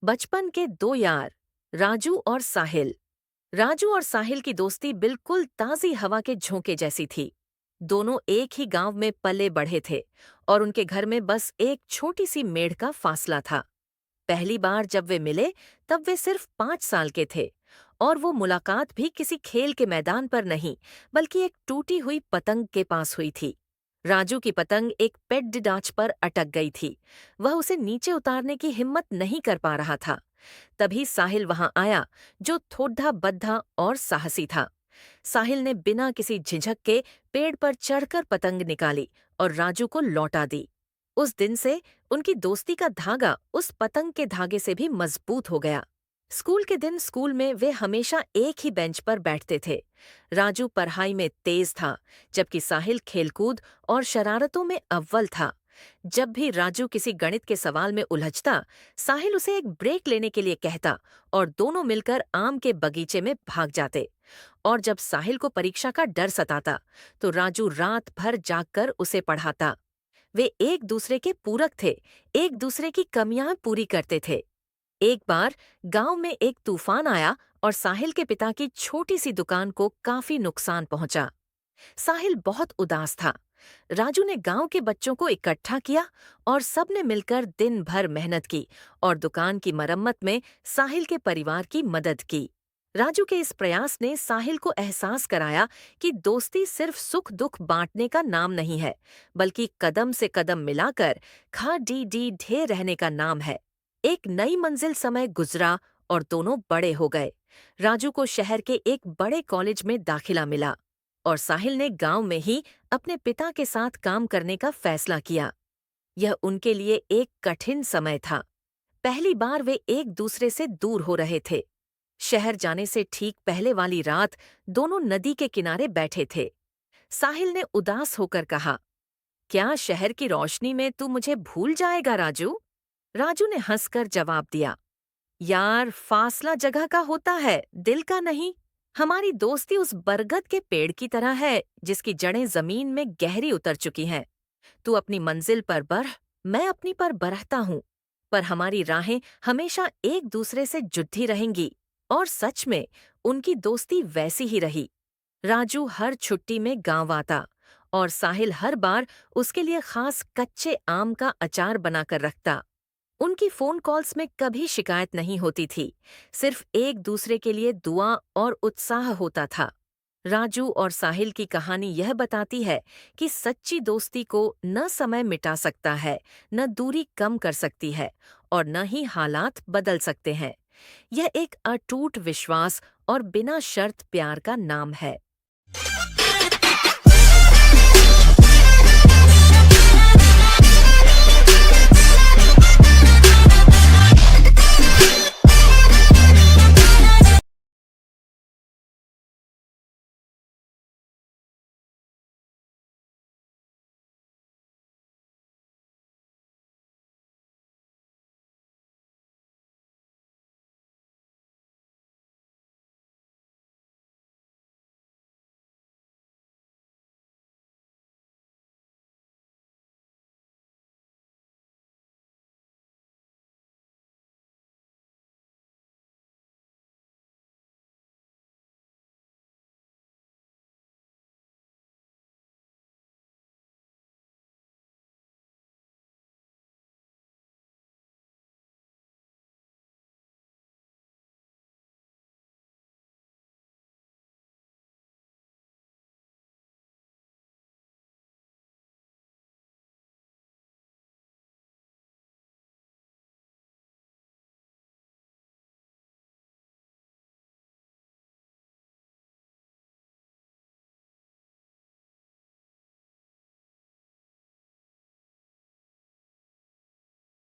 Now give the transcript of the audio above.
बचपन के दो यार, राजू और साहिल। राजू और साहिल की दोस्ती बिल्कुल ताजी हवा के झोंके जैसी थी। दोनों एक ही गांव में पले बढ़े थे और उनके घर में बस एक छोटी सी मेढ़ का फासला था। पहली बार जब वे मिले तब वे सिर्फ 5 साल के थे और वो मुलाकात भी किसी खेल के मैदान पर नहीं बल्कि एक टूटी हुई पतंग के पास हुई थी। राजू की पतंग एक पेट डिडाच पर अटक गई थी। वह उसे नीचे उतारने की हिम्मत नहीं कर पा रहा था। तभी साहिल वहां आया, जो थोड़ा बद्धा और साहसी था। साहिल ने बिना किसी झिझक के पेड़ पर चढ़कर पतंग निकाली और राजू को लौटा दी। उस दिन से उनकी दोस्ती का धागा उस पतंग के धागे से भी मजबूत हो गया। स्कूल के दिन स्कूल में वे हमेशा एक ही बेंच पर बैठते थे। राजू पढ़ाई में तेज था, जबकि साहिल खेलकूद और शरारतों में अव्वल था। जब भी राजू किसी गणित के सवाल में उलझता, साहिल उसे एक ब्रेक लेने के लिए कहता और दोनों मिलकर आम के बगीचे में भाग जाते। और जब साहिल को परीक्षा का डर सताता, तो राजू रात भर जागकर उसे पढ़ाता। वे एक दूसरे के पूरक थे, एक दूसरे की कमियां पूरी करते थे। एक बार गांव में एक तूफान आया और साहिल के पिता की छोटी सी दुकान को काफी नुकसान पहुंचा। साहिल बहुत उदास था। राजू ने गांव के बच्चों को इकट्ठा किया और सबने मिलकर दिन भर मेहनत की और दुकान की मरम्मत में साहिल के परिवार की मदद की। राजू के इस प्रयास ने साहिल को एहसास कराया कि दोस्ती सिर्फ सुख दुख बांटने का नाम नहीं है, बल्कि कदम से कदम मिलाकर खा डी डी ढेर रहने का नाम है। एक नई मंजिल समय गुजरा और दोनों बड़े हो गए। राजू को शहर के एक बड़े कॉलेज में दाखिला मिला और साहिल ने गांव में ही अपने पिता के साथ काम करने का फैसला किया। यह उनके लिए एक कठिन समय था। पहली बार वे एक दूसरे से दूर हो रहे थे। शहर जाने से ठीक पहले वाली रात दोनों नदी के किनारे बैठे थे। साहिल ने उदास होकर कहा, क्या शहर की रोशनी में तू मुझे भूल जाएगा राजू? राजू ने हंसकर जवाब दिया, यार फासला जगह का होता है, दिल का नहीं। हमारी दोस्ती उस बरगद के पेड़ की तरह है जिसकी जड़ें जमीन में गहरी उतर चुकी हैं। तू अपनी मंजिल पर बढ़, मैं अपनी पर बरहता हूँ, पर हमारी राहें हमेशा एक दूसरे से जुड़ी रहेंगी। और सच में उनकी दोस्ती वैसी ही रही। राजू हर छुट्टी में गांव आता और साहिल हर बार उसके लिए खास कच्चे आम का अचार बनाकर रखता। उनकी फोन कॉल्स में कभी शिकायत नहीं होती थी, सिर्फ एक दूसरे के लिए दुआ और उत्साह होता था। राजू और साहिल की कहानी यह बताती है कि सच्ची दोस्ती को न समय मिटा सकता है, न दूरी कम कर सकती है और न ही हालात बदल सकते हैं। यह एक अटूट विश्वास और बिना शर्त प्यार का नाम है।